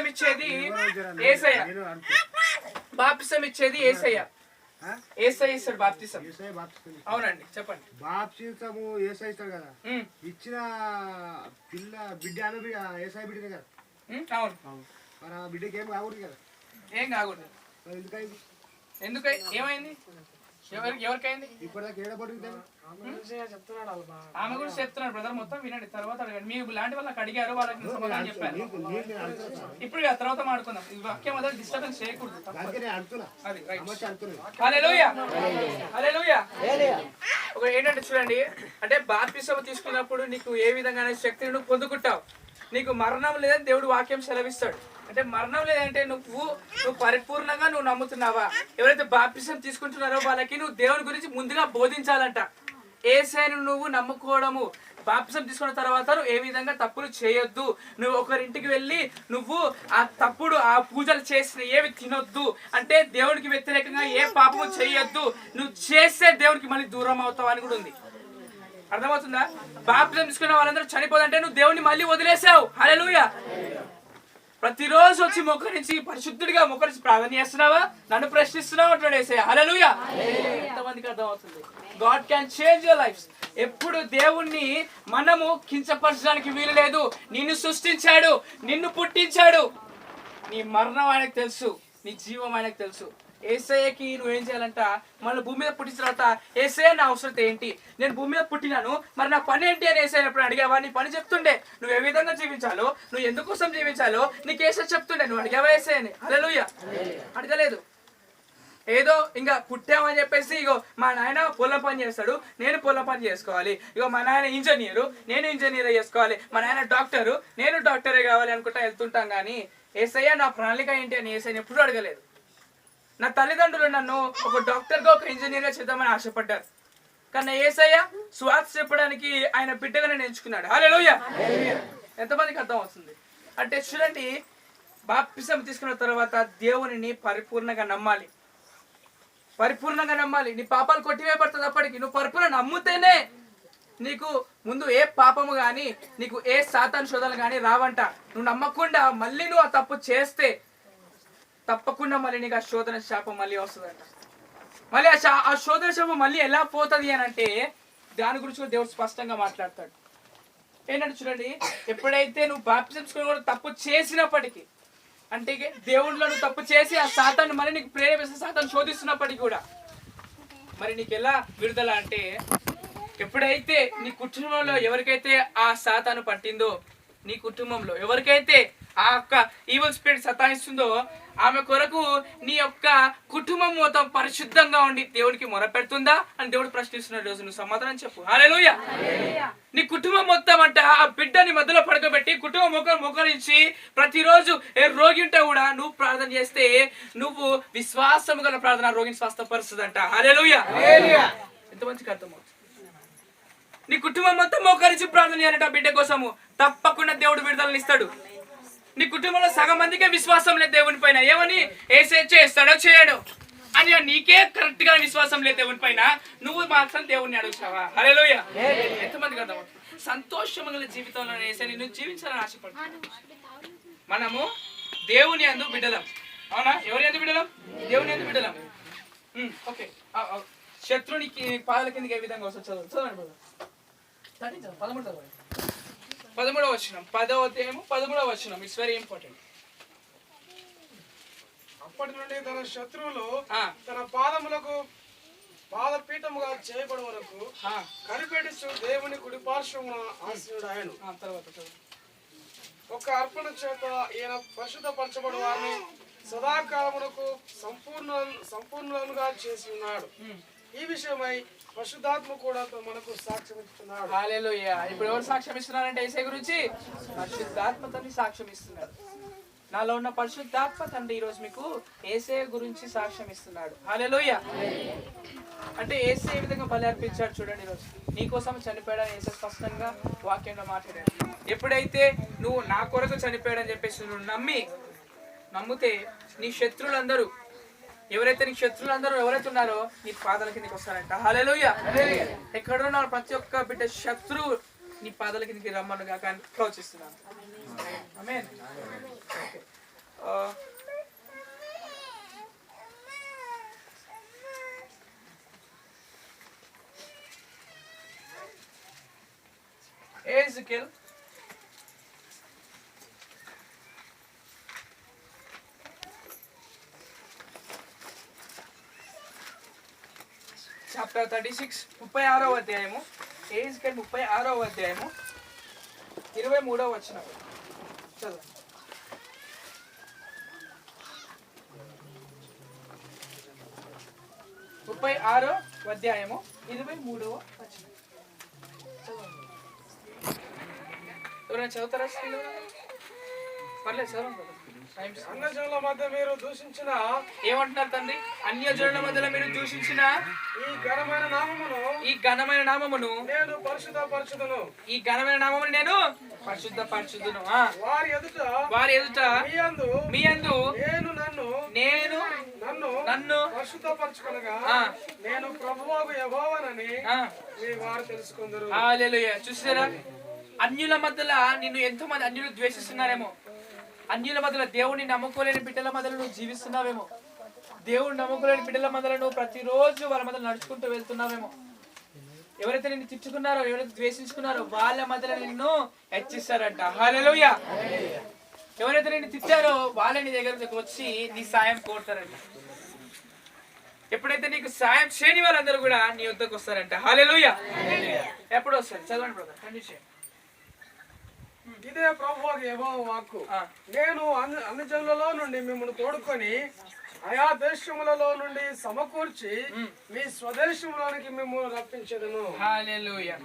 ఇచ్చేది యేసయ్య. బాప్తిసం ఇచ్చేది యేసయ్య. యేసయ్య ఇస్తాడు బాప్తిసం. అవునండి, చెప్పండి. బాప్తిసము యేసయ్య ఇస్తాడు కదా, ఇచ్చిన బిడ్డ యేసయ్య బిడ్డనే కదా. అవును. మరి ఆ బిడ్డకి ఏం కాకూడదు కదా. ఏం కాకూడదు. ఎందుకైంది? ఎందుకై ఏమైంది? ఎవరికైంది? ఇప్పటిదాకా ఏడబడుతుంది. ఆమె కూడా చెప్తున్నాడు బ్రదర్, మొత్తం వినండి తర్వాత అడగండి. మీకు లాంటి వాళ్ళకి అడిగారు, వాళ్ళకి సమాధానం చెప్పాను. ఇప్పుడు తర్వాత మాడుకుందాం. ఈ వాక్యం అదే డిస్టర్బెన్స్ చేయకూడదు. అది హల్లెలూయా. హల్లెలూయా. ఒక ఏంటంటే చూడండి, అంటే బాప్తిసం తీసుకున్నప్పుడు నీకు ఏ విధంగా శక్తిని నువ్వు పొందుకుంటావు. నీకు మరణం లేదని దేవుడు వాక్యం సెలవిస్తాడు. అంటే మరణం లేదంటే నువ్వు పరిపూర్ణంగా నువ్వు నమ్ముతున్నావా? ఎవరైతే బాప్తిసం తీసుకుంటున్నారో వాళ్ళకి నువ్వు దేవుని గురించి ముందుగా బోధించాలంట. యేసయ్యను నువ్వు నమ్ముకోవడము, బాప్తిసం తీసుకున్న తర్వాత నువ్వు ఏ విధంగా తప్పులు చేయొద్దు, నువ్వు ఒకరింటికి వెళ్ళి నువ్వు ఆ పూజలు చేసిన ఏవి తినొద్దు, అంటే దేవునికి వ్యతిరేకంగా ఏ పాపము చేయొద్దు, నువ్వు చేస్తే దేవునికి మళ్ళీ దూరం అవుతావు అని కూడా ఉంది. అర్థమవుతుందా? బాప్తిసం తీసుకున్న వాళ్ళందరూ చనిపోదంటే నువ్వు దేవుని మళ్ళీ వదిలేసావు. హల్లెలూయా. ప్రతిరోజు వచ్చి మొక్కరించి పరిశుద్ధుడిగా మొక్కరించి ప్రార్థన చేస్తున్నావా? నన్ను ప్రశ్నిస్తున్నావు అంటాడు యేసయ్య. హల్లెలూయా. ఎంతమందికి అర్థమవుతుంది? God can change your life. ఎప్పుడు దేవుణ్ణి మనము కించపరచడానికి వీలు లేదు. నిన్ను సృష్టించాడు, నిన్ను పుట్టించాడు. నీ మరణం ఆయనకు తెలుసు, నీ జీవం ఆయనకు తెలుసు. యేసయ్యకి నువ్వేం చేయాలంట, మళ్ళీ భూమి మీద పుట్టిన తర్వాత యేసయ్య నా అవసరం ఏంటి, నేను భూమి మీద పుట్టినాను, మరి నా పని ఏంటి అని యేసయ్య ఎప్పుడు అడిగావా? నీ పని చెప్తుండే, నువ్వు ఏ విధంగా జీవించాలో, నువ్వు ఎందుకోసం జీవించాలో నీకు యేసయ్య చెప్తుండే. నువ్వు అడిగావా యేసయ్యని? హల్లెలూయా. అడగలేదు. ఏదో ఇంకా పుట్టామని చెప్పేసి ఇగో మా నాయన పొలం పని చేస్తాడు, నేను పొలం పని చేసుకోవాలి, ఇగో మా నాయన ఇంజనీరు, నేను ఇంజనీర్ చేసుకోవాలి, మా నాయన డాక్టరు, నేను డాక్టరే కావాలి అనుకుంటా వెళ్తుంటాం. కానీ యేసయ్య నా ప్రణాళిక ఏంటి అని యేసయ్యని ఎప్పుడు అడగలేదు. నా తల్లిదండ్రులు నన్ను ఒక డాక్టర్గా ఒక ఇంజనీర్గా చేద్దామని ఆశపడ్డారు. కానీ యేసయ్య స్వార్థ చెప్పడానికి ఆయన బిడ్డగా నేను ఎంచుకున్నాడు. హల్లెలూయా. ఎంతమందికి అర్థం అవుతుంది? అంటే చూడండి, బాప్తిసం తీసుకున్న తర్వాత దేవునిని పరిపూర్ణంగా నమ్మాలి. పరిపూర్ణంగా నమ్మాలి. నీ పాపాలు కొట్టివేయబడుతుంది. అప్పటికి నువ్వు పరిపూర్ణ నమ్ముతేనే నీకు ముందు ఏ పాపము కానీ నీకు ఏ సాతాను శోధనలు కానీ రావంట. నువ్వు నమ్మకుండా మళ్ళీ నువ్వు ఆ తప్పు చేస్తే తప్పకుండా మళ్ళీ నీకు ఆ శోధన శాపం మళ్ళీ వస్తుందంట. మళ్ళీ ఆ శోధన శాపం మళ్ళీ ఎలా పోతుంది అని అంటే దాని గురించి కూడా దేవుడు స్పష్టంగా మాట్లాడతాడు. ఏంటంటే చూడండి, ఎప్పుడైతే నువ్వు బాప్తిసం కూడా తప్పు చేసినప్పటికీ, అంటే దేవుడిలో నువ్వు తప్పు చేసి ఆ సాతాన్ని మళ్ళీ నీకు ప్రేరేపిస్తే సాతాన్ని శోధిస్తున్నప్పటికీ కూడా మరి నీకు ఎలా విడుదల అంటే, ఎప్పుడైతే నీ కుటుంబంలో ఎవరికైతే ఆ సాతాను పట్టిందో, నీ కుటుంబంలో ఎవరికైతే ఆ యొక్క ఈవిల్ స్పిరిట్ సతాయిస్తుందో ఆమె కొరకు నీ యొక్క కుటుంబం మొత్తం పరిశుద్ధంగా ఉండి దేవుడికి మొరపెడుతుందా అని దేవుడు ప్రశ్నిస్తున్నాడు. రోజు నువ్వు సమాధానం చెప్పు. హల్లెలూయా. నీ కుటుంబం మొత్తం అంట ఆ బిడ్డని మధ్యలో పడుకోబెట్టి కుటుంబం మొక్కరించి ప్రతిరోజు ఏ రోగి ఉంటే కూడా నువ్వు ప్రార్థన చేస్తే నువ్వు విశ్వాసం గల ప్రార్థన రోగిని స్వస్థపరుస్తుందంట. హల్లెలూయా. ఎంత మంచిగా అర్థమవుతుంది. నీ కుటుంబం మొత్తం మోకరించి ప్రార్థన చేయాలంట బిడ్డ కోసము, తప్పకుండా దేవుడు విడుదలని ఇస్తాడు. నీ కుటుంబంలో సగం మందికే విశ్వాసం లేదు దేవుని పైన. ఏమని? యేసయ్య చేస్తాడో చేయడు అని నీకే కరెక్ట్ గా విశ్వాసం లేదు దేవుని పైన. నువ్వు మాత్రం దేవుణ్ణి అడుగుతావా? హల్లెలూయా. ఎంతమందికి అర్థమవుతుంది? సంతోషమైన జీవితంలో యేసయ్య నువ్వు జీవించాలని ఆశపడుతున్నాను. మనము దేవుని యందు బిడ్డలం. అవునా? ఎవరి యందు బిడ్డలం? దేవుని యందు బిడ్డలం. ఓకే. శత్రునికి పాదల కిందకి ఏ విధంగా వస్తుంది చదవండి. 13వ వచనం 10వ అధ్యాయము 13వ వచనం. It's very important. అప్పటి నుండి తన శత్రువులు తన పాదములకు పాదపీఠముగా చేయబడి వరకు కనిపెట్టిస్తూ దేవుని కుడిపార్శ్వమున ఆసీనుడు ఆయను. తర్వాత ఒక అర్పణ చేత ఈయన పరిశుద్ధపరచబడి వారిని సదాకాలమునకు సంపూర్ణులుగా చేసి ఉన్నాడు. ఈ విషయమై పరిశుద్ధాత్మ కూడా మనకు సాక్ష్యం ఇస్తున్నాడు. హల్లెలూయా. ఇప్పుడు ఎవరు సాక్ష్యం ఇస్తున్నారంటే యేసయ్య గురించి? పరిశుద్ధాత్మ తండ్రి సాక్ష్యం ఇస్తున్నాడు. నాలో ఉన్న పరిశుద్ధాత్మ తండ్రి ఈరోజు మీకు యేసయ్య గురించి సాక్ష్యం ఇస్తున్నాడు. హల్లెలూయా. అంటే యేసయ్య ఏ విధంగా బలి అర్పించాడు చూడండి. ఈరోజు నీకోసం చనిపోయాడని యేసయ్య స్పష్టంగా వాక్యంలో మాట్లాడాడు. ఎప్పుడైతే నువ్వు నా కొరకు చనిపోయాడని చెప్పేసి నువ్వు నమ్మితే నీ శత్రువులందరూ ఎవరైతే నీ శత్రువులందరూ ఎవరైతే ఉన్నారో నీ పాదాల కిందకి వస్తారంట. హల్లెలూయా. ఎక్కడున్న ప్రతి ఒక్క బిడ్డ శత్రువు నీ పాదాల కిందకి రమ్మనుగా ప్రోత్సహిస్తున్నాను. ఆమేన్. Ezekiel చాప్టర్ 36 36వ అధ్యాయము. ఎజెకియల్ 36వ అధ్యాయము 23వ వచనం చదవండి. 36వ అధ్యాయము 23వ వచనం ఎవరైనా చదువుతారా? పర్లేదు చదవండి. అన్యజనుల మధ్య మీరు దూషించిన ఏమంటున్నారు తండ్రి? అన్యజనుల మధ్యలో మీరు దూషించిన ఈ ఘనమైన నామమును నేను పరిశుద్ధపరచుదును. ఈ ఘనమైన నామమును నేను పరిశుద్ధపరచుదును. వారి ఎదుట మీ యందు నేను నన్ను పరిశుద్ధపరచుకొనగా నేను ప్రభువగు యెహోవానని వారు తెలుసుకుందరు. హల్లెలూయా. చూసారా? అన్యుల మధ్యలో నిన్ను ఎంతో మంది అన్యులు ద్వేషిస్తున్నారేమో. అన్యుల మధ్యలో దేవుడిని నమ్ముకోలేని బిడ్డల మధ్యలో నువ్వు జీవిస్తున్నావేమో. దేవుడు నమ్ముకోలేని బిడ్డల మధ్యలో నువ్వు ప్రతిరోజు వాళ్ళ మధ్యలో నడుచుకుంటూ వెళ్తున్నావేమో. ఎవరైతే నిన్ను తిట్టుకున్నారో, ఎవరైతే ద్వేషించుకున్నారో వాళ్ళ మధ్యలో నిన్ను హెచ్చిస్తారంట. హల్లెలూయా. ఎవరైతే నిన్ను తిట్టారో వాళ్ళని నీ దగ్గరకు వచ్చి నీ సాయం కోరుతారంట. ఎప్పుడైతే నీకు సాయం చేయని వాళ్ళందరూ కూడా నీ వద్దకు వస్తారంట. హల్లెలూయా. ఎప్పుడు వస్తారు? చదవండి బ్రదర్. కండిషన్ ఇదే ప్రభువుకు యెహోవా వాక్కు. నేను అన్యజనులలో నుండి మిమ్మల్ని తోడుకొని ఆయా దేశములలో నుండి సమకూర్చి మీ స్వదేశంలోనికి మిమ్మల్ని రప్పించదును. హల్లెలూయా.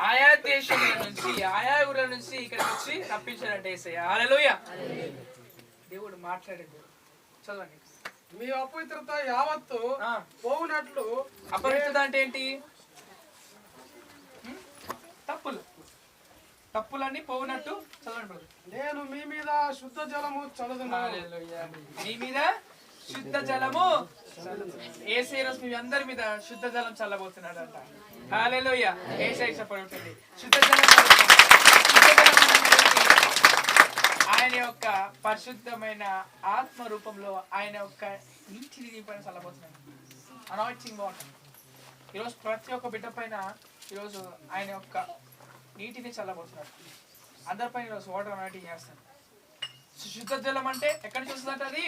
ఆయా దేశముల నుంచి ఆయా ఊర్ల నుంచి ఇక్కడికి వచ్చి రప్పించాడంటే యేసయ్య. హల్లెలూయా. దేవుడు మాట్లాడింది. చదవండి. మీ అపవిత్రత యావత్తు పోవునట్లు. అపవిత్రత అంటే ఏంటి? తప్పులన్నీ పోవునట్టు. చదవండి. నేను మీ మీద శుద్ధ జలము చల్లుదును. హల్లెలూయా. మీ మీద శుద్ధ జలము. యేసయ్య రోజు మీ అందరి మీద శుద్ధ జలం చల్లబోతున్నాడు అంట. హల్లెలూయా. యేసయ్య చెప్పబడుతుంది శుద్ధ జలం. ఆయన యొక్క పరిశుద్ధమైన ఆత్మ రూపంలో ఆయన యొక్క నీటిని దీపైన చల్లబోతున్నాడు. Anointing water. ఈరోజు ప్రతి ఒక్క బిడ్డ పైన ఈరోజు ఆయన యొక్క నీటిని చల్లబోతున్నాడు. అందరిపైన ఈరోజు వాటర్ అనాయింటింగ్ చేస్తాడు. శుద్ధ జలం అంటే ఎక్కడి నుంచి వస్తుందంటే అది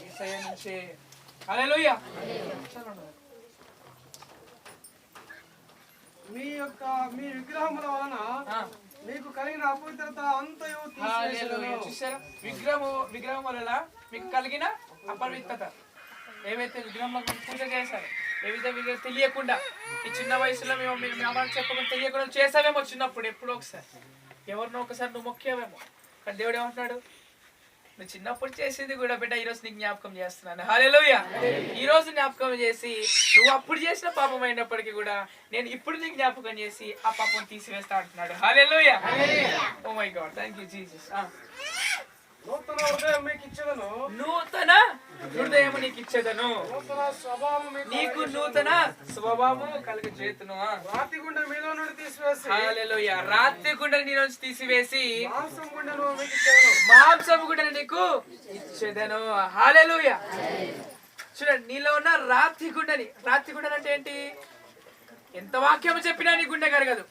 యేసయ్య నుంచే. హల్లెలూయా. మీ విగ్రహముల వలన మీకు కలిగిన అపవిత్రత అంతయు చూసారా? విగ్రహం వల్ల మీకు కలిగిన అపవిత్రత. ఏవైతే విగ్రహం పూజ చేశారు, ఏ విధంగా తెలియకుండా ఈ చిన్న వయసులో మేము చెప్పకుండా తెలియకుండా చేసావేమో చిన్నప్పుడు. ఎప్పుడో ఒకసారి ఎవరినో ఒకసారి నువ్వు మొక్కేవేమో. కానీ దేవుడు ఏమంటున్నాడు? నువ్వు చిన్నప్పుడు చేసింది కూడా బిడ్డ ఈరోజు నీకు జ్ఞాపకం చేస్తున్నాను. హల్లెలూయా. ఈ రోజు జ్ఞాపకం చేసి నువ్వు అప్పుడు చేసిన పాపం అయినప్పటికీ కూడా నేను ఇప్పుడు నీకు జ్ఞాపకం చేసి ఆ పాపం తీసివేస్తా అంటున్నాడు. Hallelujah. Oh my God. Thank you Jesus. నూతన హృదయం మీకు ఇచ్చేదను. నూతన హృదయం నీకు ఇచ్చేదను. నీకు నూతన స్వభావం కలుగజేతును. రాతి గుండె మీలో నుండి తీసివేసి. హల్లెలూయా. రాతి గుండెని నీ నుంచి తీసివేసి మాంసం గుండెను మీకు ఇచ్చేదను. మాంసం గుండెని నీకు ఇచ్చేదను. హల్లెలూయా. చూడండి, నీలో ఉన్న రాతి గుండెని. రాతి గుండె అంటే ఏంటి? ఎంత వాక్యం చెప్పినా నీ గుండె కరగదు.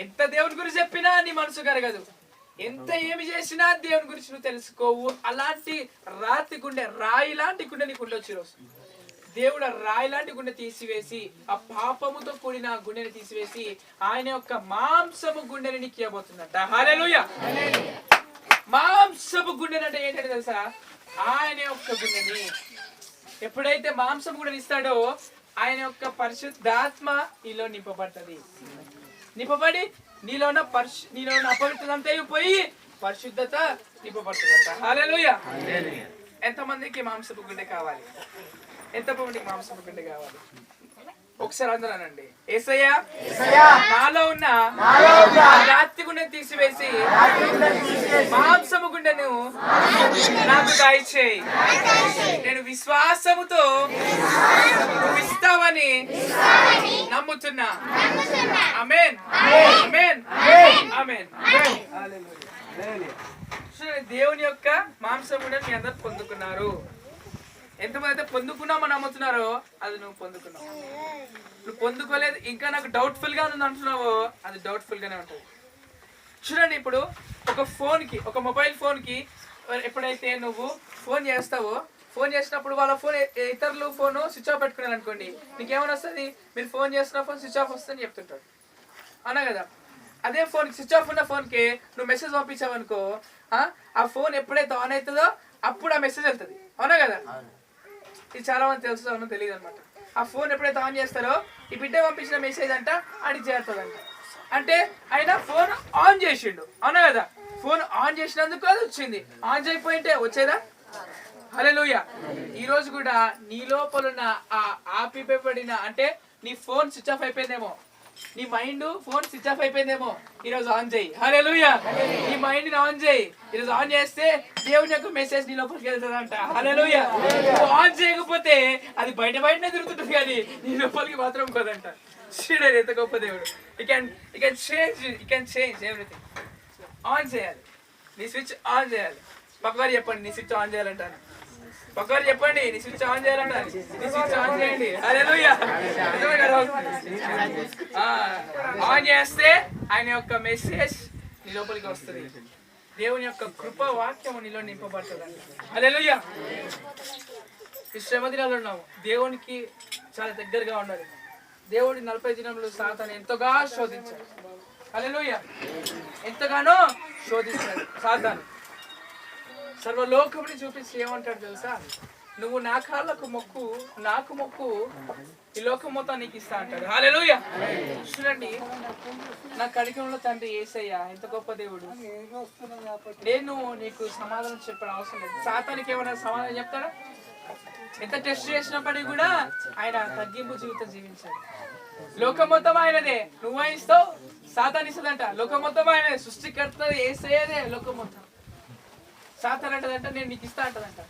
ఎంత దేవుని గురించి చెప్పినా నీ మనసు కరగదు. ఎంత ఏమి చేసినా దేవుని గురించి నువ్వు తెలుసుకోవు. అలాంటి రాతి గుండె, రాయి లాంటి గుండె నీకు ఉండొచ్చు ఈరోజు. దేవుడు ఆ రాయి లాంటి గుండె తీసివేసి, ఆ పాపముతో కూడిన గుండెని తీసివేసి ఆయన యొక్క మాంసము గుండెని నీకు ఇవ్వబోతుందంట. హల్లెలూయా. మాంసపు గుండెని అంటే ఏంటంటే తెలుసా, ఆయన యొక్క గుండెని ఎప్పుడైతే మాంసపు గుండెని ఇస్తాడో ఆయన యొక్క పరిశుద్ధాత్మ నీలో నింపబడుతుంది. నింపబడి నీలో ఉన్న అపవిత్రత అంతా పోయి పరిశుద్ధత నింపబడుతుందంట. హల్లెలూయా. ఎంతమందికి మాంసపు గుండె కావాలి? ఎంతమందికి మాంసపు గుండె కావాలి? ఒకసారి అందరూ అనండి, యేసయ్యా నాలో ఉన్న రాతి గుండెను తీసివేసి మాంసము గుండెను నాకు దయచేయి. నేను విశ్వాసముతో ఇస్తావని నమ్ముతున్నా. ఆమేన్ ఆమేన్ ఆమేన్. దేవుని యొక్క మాంసము గుండెను మీ అందరు పొందుకున్నారు. ఎంతమంది అయితే పొందుకున్నామని నమ్ముతున్నారో అది నువ్వు పొందుకున్నావు. నువ్వు పొందుకోలేదు ఇంకా నాకు డౌట్ఫుల్ గా ఉంది అంటున్నావో అది డౌట్ఫుల్ గానే ఉంటుంది. చూడండి, ఇప్పుడు ఒక ఫోన్కి, ఒక మొబైల్ ఫోన్కి ఎప్పుడైతే నువ్వు ఫోన్ చేస్తావో, ఫోన్ చేసినప్పుడు వాళ్ళ ఫోన్ ఇతరులు ఫోన్ స్విచ్ ఆఫ్ పెట్టుకున్నారు అనుకోండి, నీకేమని వస్తుంది? మీరు ఫోన్ చేస్తున్న ఫోన్ స్విచ్ ఆఫ్ వస్తుందని చెప్తుంటాడు, అవునా కదా? అదే ఫోన్ స్విచ్ ఆఫ్ ఉన్న ఫోన్కి నువ్వు మెసేజ్ పంపించావనుకో, ఆ ఫోన్ ఎప్పుడైతే ఆన్ అవుతుందో అప్పుడు ఆ మెసేజ్ వెళ్తుంది, అవునా కదా? ఇది చాలా మంది తెలుసు, తెలియదు అనమాట. ఆ ఫోన్ ఎప్పుడైతే ఆన్ చేస్తారో ఈ బిడ్డ పంపించిన మెసేజ్ అంట ఆడికి చేరుతుందంట. అంటే ఆయన ఫోన్ ఆన్ చేసిండు, అవునా కదా? ఫోన్ ఆన్ చేసినందుకు అది వచ్చింది, ఆన్ చేయకపోయింటే వచ్చేదా? హల్లెలూయా. ఈ రోజు కూడా నీ లోపల ఉన్న ఆ ఆపిపబడిన, అంటే నీ ఫోన్ స్విచ్ ఆఫ్ అయిపోయిందేమో, నీ మైండ్ ఫోన్ స్విచ్ ఆఫ్ అయిపోయిందేమో, ఈరోజు ఆన్ చేయి. హల్లెలూయా. నీ మైండ్ ని ఆన్ చేయి. ఈరోజు ఆన్ చేస్తే దేవుని యొక్క మెసేజ్ నీ లోపలికి వెళ్తుందంట. హల్లెలూయా. నువ్వు ఆన్ చేయకపోతే అది బయటనే తిరుగుతుంటుంది కానీ నీ లోపలికి మాత్రం పోదంట. చూడండి ఎంత గొప్ప దేవుడు. You can change everything. On చేయాలి, నీ స్విచ్ ఆన్ చేయాలి. పక్కవారు చెప్పండి, నీ స్విచ్ ఆన్ చేయాలంటాను. పక్కవారు చెప్పండి, నీ స్విచ్ ఆన్ చేయాలంటాను. నీ స్విచ్ ఆన్ చేయండి. హల్లెలూయా. ఆన్ చేస్తే ఆయన యొక్క మెసేజ్ నీ లోపలికి వస్తుంది. దేవుని యొక్క కృప వాక్యము నీలో నింపబడుతుంది. హల్లెలూయా. ఈ శ్రమ దినాలు ఉన్నాము, దేవునికి చాలా దగ్గరగా ఉండాలి. దేవుడి 40 దినములు సాతాను ఎంతగా శోధించాడు. హల్లెలూయా. ఎంతగానో శోధించాడు సాతాను. సర్వలోకముని చూపించి ఏమంటాడు తెలుసా? నువ్వు నా కాళ్ళకు మొక్కు, నాకు మొక్కు, ఈ లోకం మొత్తం నీకు ఇస్తా అంటాడు. హల్లెలూయా. చూడండి, నా కడికంలో తండ్రి యేసయ్య ఎంత గొప్ప దేవుడు. నేను నీకు సమాధానం చెప్పడం అవసరం లేదు. సాతానికి ఏమైనా సమాధానం చెప్తాడా? ఎంత టెస్ట్ చేసినప్పటికీ కూడా ఆయన తగ్గింపు జీవితం జీవించాడు. లోకం మొత్తం ఆయనదే, నువ్వు ఇస్తావు, సాతాను ఇస్తుందంట. లోకం మొత్తం ఆయనదే, సృష్టికర్త యేసయ్యదే లోకం మొత్తం. సాతాను అంటదంట నేను నీకు ఇస్తా అంటదంట.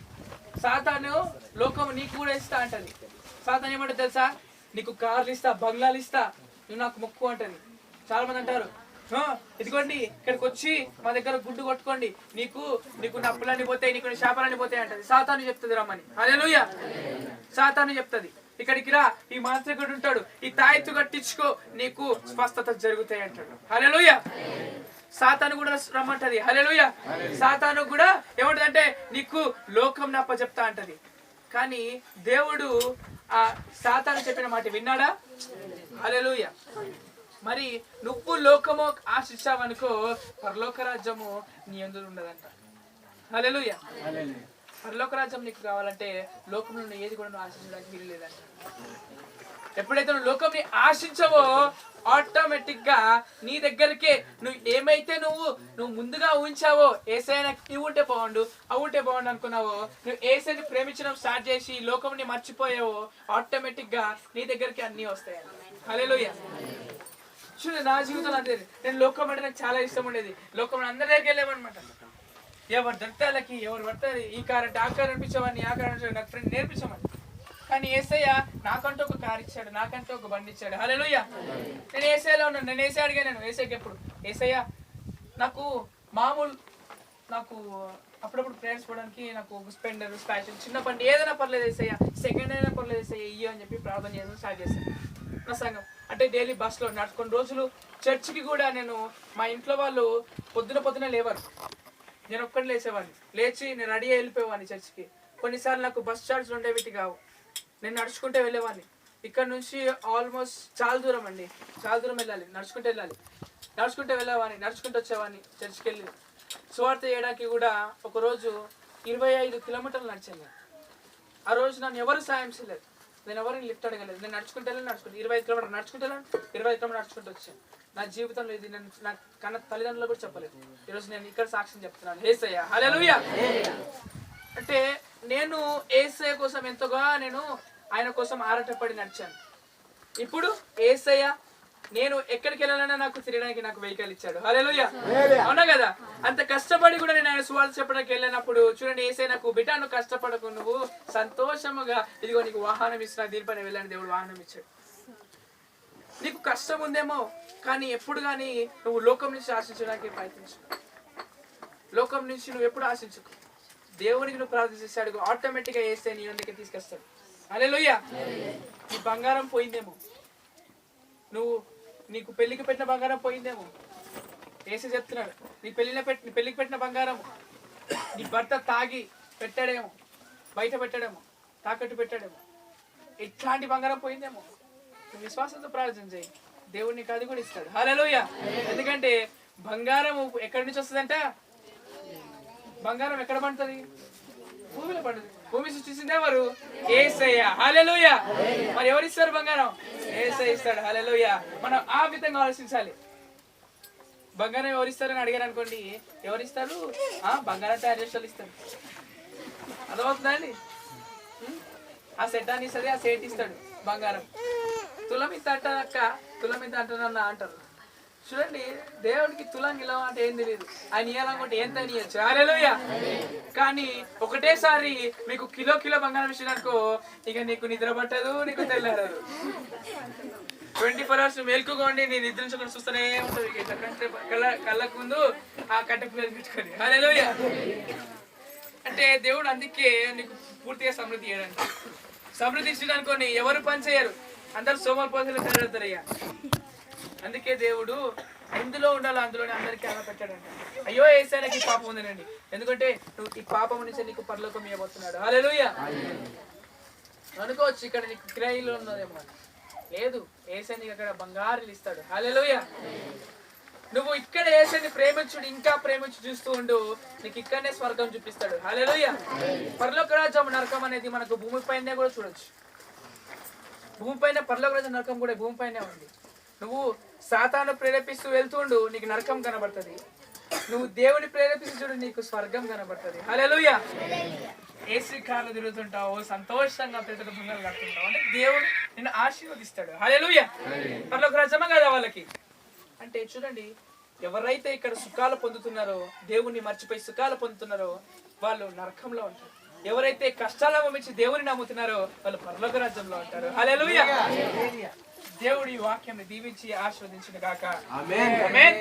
సాతాను లోకం నీకు కూడా ఇస్తా అంటది. సాతాను ఏమంటది తెలుసా? నీకు కార్లు ఇస్తా, బంగ్లాలు ఇస్తా, నువ్వు నాకు మొక్కు అంటది. చాలా మంది అంటారు, ఇదిగోండి ఇక్కడికి వచ్చి మా దగ్గర గుడ్డు కొట్టుకోండి, నీకు నప్పులన్నీ పోతాయి, నీకు శాపాలన్నీ పోతాయి అంటది. సాతాను చెప్తుంది రమ్మని. హల్లెలూయా. సాతాను చెప్తుంది ఇక్కడికి రా, ఈ మాంత్రికుడు ఉంటాడు, ఈ తాయెత్తు కట్టించుకో, నీకు స్వస్థత జరుగుతాయి అంటాడు. హల్లెలూయా. సాతాను కూడా రమ్మంటది. హల్లెలూయా. సాతాను కూడా ఏమంటదంటే నీకు లోకం నప్ప చెప్తా అంటది. కానీ దేవుడు ఆ సాతాను చెప్పిన మాట విన్నాడా? హల్లెలూయా. మరి నువ్వు లోకము ఆశించావనుకో పరలోక రాజ్యము నీ యందు ఉండదంట. హల్లెలూయా. పరలోక రాజ్యం నీకు కావాలంటే లోకంలో నువ్వు ఏది కూడా నువ్వు ఆశించడానికి వీలు లేదంట. ఎప్పుడైతే నువ్వు లోకంని ఆశించవో ఆటోమేటిక్ గా నీ దగ్గరికే నువ్వు ఏమైతే నువ్వు ముందుగా ఊహించావో, ఏసైనా ఇవి ఉంటే బాగుండు, అవి ఉంటే బాగుండు అనుకున్నావో, నువ్వు ఏసైని ప్రేమించడం స్టార్ట్ చేసి లోకంని మర్చిపోయావో ఆటోమేటిక్ గా నీ దగ్గరికి అన్ని వస్తాయి. హల్లెలూయా. చూడండి, నా జీవితంలో అంతే. నేను లోకం అంటే నాకు చాలా ఇష్టం ఉండేది. లోకం అందరి దగ్గరికి వెళ్ళామన్నమాట. ఎవరు దర్తాలకి ఎవరు పడతారు, ఈ కార్ అంటే ఆ కార్ అనిపించేవాడిని, ఆ కార్ అంటే నాకు ఫ్రెండ్ నేర్పించమని. కానీ యేసయ్య నాకంటూ ఒక కార్ ఇచ్చాడు, నాకంటూ ఒక బండి ఇచ్చాడు. హల్లెలూయా. నేను యేసయ్యలో ఉన్నాను. నేను యేసయ్య అడిగాను యేసయ్యకి ఎప్పుడు, యేసయ్య నాకు అప్పుడప్పుడు ప్రేయర్స్ పోవడానికి నాకు ఒక స్పెండర్, స్పాషల్, చిన్న బండి ఏదైనా పర్లేదు యేసయ్య, సెకండ్ అయినా పర్లేదు యేసయ్య ఇయ్యో అని చెప్పి ప్రార్థన చేయడం స్టార్ట్ చేశాను. నా సంఘం అంటే డైలీ బస్లో నడుచుకుని రోజులు చర్చికి కూడా నేను, మా ఇంట్లో వాళ్ళు పొద్దున లేవారు, నేను ఒక్కడిని లేచేవాడిని. లేచి నేను రెడీ అయి వెళ్ళిపోయేవాడిని చర్చికి. కొన్నిసార్లు నాకు బస్ ఛార్జ్లు ఉండేవి కావు. నేను నడుచుకుంటే వెళ్ళేవాడిని. ఇక్కడ నుంచి ఆల్మోస్ట్ చాలా దూరం అండి, చాలా దూరం వెళ్ళాలి, నడుచుకుంటూ వెళ్ళేవాడిని, నడుచుకుంటూ వచ్చేవాడిని. చర్చికి వెళ్ళి సువార్త చేయడానికి కూడా ఒకరోజు 25 కిలోమీటర్లు నడిచాను. ఆ రోజు నన్ను ఎవరు సాయం చేయలేదు, నేను ఎవరిని లిఫ్ట్ అడగలేదు. నేను నడుచుకుంటే 25 కిలోమీటర్లు నడుచుకుంటే 25 కిలోమీటర్లు నడుచుకుంటూ వచ్చాను. నా జీవితంలో ఇది నేను నా కన్న తల్లిదండ్రులు కూడా చెప్పలేదు. ఈరోజు నేను ఇక్కడ సాక్ష్యం చెప్తున్నాను. యేసయ్య హల్లెలూయా. అంటే నేను యేసయ్య కోసం ఎంతగా నేను ఆయన కోసం ఆరాటపడి నడిచాను. ఇప్పుడు యేసయ్య నేను ఎక్కడికి వెళ్ళాలన్నా నాకు తిరగడానికి నాకు వెహికల్ ఇచ్చాడు. హల్లెలూయా, అవునా కదా? అంత కష్టపడి కూడా నేను ఆయన సువార్త చెప్పడానికి వెళ్ళినప్పుడు చూడండి, యేసయ్య నాకు బిడ్డ నువ్వు కష్టపడకు, నువ్వు సంతోషముగా ఇదిగో నీకు వాహనం ఇస్తున్నా, దీనిపైన వెళ్ళాను, దేవుడు వాహనం ఇచ్చాడు. నీకు కష్టం ఉందేమో, కానీ ఎప్పుడు కానీ నువ్వు లోకం నుంచి ఆశించడానికి ప్రయత్నించు. లోకం నుంచి నువ్వు ఎప్పుడు ఆశించుకో. దేవునికి నువ్వు ప్రార్థిస్తాడు, ఆటోమేటిక్గా వేస్తే నీ దగ్గరికి తీసుకొస్తాడు. హల్లెలూయా. నీ బంగారం పోయిందేమో, నీకు పెళ్లికి పెట్టిన బంగారం పోయిందేమో, వేసే చెప్తున్నాడు. నీ పెళ్లికి పెట్టిన బంగారం నీ భర్త తాగి పెట్టాడేమో, బయట పెట్టాడేమో, తాకట్టు పెట్టాడేమో, ఎట్లాంటి బంగారం పోయిందేమో. నువ్వు విశ్వాసంతో ప్రార్థన చేయి, దేవుడు నీకు అది కూడా ఇస్తాడు. హల్లెలూయా. ఎందుకంటే బంగారం ఎక్కడి నుంచి వస్తుందంట? బంగారం ఎక్కడ పండుతుంది? భూమిలో పండుతుంది. భూమి సృష్టించింది ఎవరు? యేసయ్య. హల్లెలూయా. మరి ఎవరు ఇస్తారు బంగారం? యేసయ్య ఇస్తాడు. హల్లెలూయా. మనం ఆ విధంగా ఆలోచించాలి. బంగారం ఎవరు ఇస్తారని అడిగారు అనుకోండి, ఎవరిస్తారు? బంగారం తయారు చేసే వాళ్ళు ఇస్తారు. అర్థమవుతుందా అండి? ఆ సెట్ అని ఇస్తుంది, ఆ సెట్ ఇస్తాడు బంగారం. తులం ఇంత అంటారు అక్క, తులం ఇంత అంటారన్న అంటారు. చూడండి, దేవుడికి తులం ఇలా అంటే ఏం తెలియదు. ఆయన ఇవ్వాలనుకుంటే ఎంత ఇవ్వచ్చు. హల్లెలూయా. కానీ ఒకటేసారి మీకు కిలో బంగారం ఇచ్చిననుకో, ఇక నీకు నిద్ర పట్టదు, నీకు తెల్లారదు. 24 hours మేల్కోండి, నేను నిద్రించకుండా చూస్తూనే ఉంటుంది. కళ్ళకు ముందు ఆ కట్టె పిల్లలు పెట్టుకొని. హల్లెలూయా. అంటే దేవుడు అందుకే నీకు పూర్తిగా సమృద్ధి చేయడానికి, సమృద్ధి ఇచ్చిందనుకోని ఎవరు పని చేయరు, అందరు సోమవారం పోసలు తయారవుతారయ్యా. అందుకే దేవుడు ఎందులో ఉండాలో అందులోనే అందరికీ అలా పెట్టాడంట. అయ్యో యేసయ్యకి ఈ పాపం ఉందనండి, ఎందుకంటే నువ్వు ఈ పాపం నుంచి నీకు పరలోకం ఇవ్వబోతున్నాడు. హల్లెలూయా. అనుకోవచ్చు ఇక్కడ నీకు కిరాయిలో ఉన్నదేమో, లేదు, యేసయ్య నీకు అక్కడ బంగారులు ఇస్తాడు. హల్లెలూయా. నువ్వు ఇక్కడ యేసయ్యని ప్రేమించుడు, ఇంకా ప్రేమించు చూస్తూ ఉండు, నీకు ఇక్కడనే స్వర్గం చూపిస్తాడు. హల్లెలూయా. పరలోక రాజ్యం నరకం అనేది మనకు భూమిపైనే కూడా చూడొచ్చు. భూమిపైన పరలోక రాజ్యం నరకం కూడా భూమిపైనే ఉంది. నువ్వు సాతాను ప్రేరేపిస్తూ వెళ్తుండు, నీకు నరకం కనబడుతుంది. నువ్వు దేవుని ప్రేరేపిస్తూ చూడు, నీకు స్వర్గం కనబడుతుంది. హల్లెలూయా. ఏసీ కార్లు తిరుగుతుంటావు, సంతోషంగా పెద్ద బంగారు కట్టుకుంటావు, అంటే దేవుడు నిన్ను ఆశీర్వదిస్తాడు. హల్లెలూయా. పరలోక రాజ్యమా కదా వాళ్ళకి. అంటే చూడండి, ఎవరైతే ఇక్కడ సుఖాలు పొందుతున్నారో, దేవుణ్ణి మర్చిపోయి సుఖాలు పొందుతున్నారో వాళ్ళు నరకంలో ఉంటారు. ఎవరైతే కష్టాల పంపించి దేవుని నమ్ముతున్నారో వాళ్ళు పరలోక రాజ్యంలో ఉంటారు. హల్లెలూయా. దేవుడి వాక్యాన్ని దీవించి ఆశీర్వదించును గాక. ఆమేన్.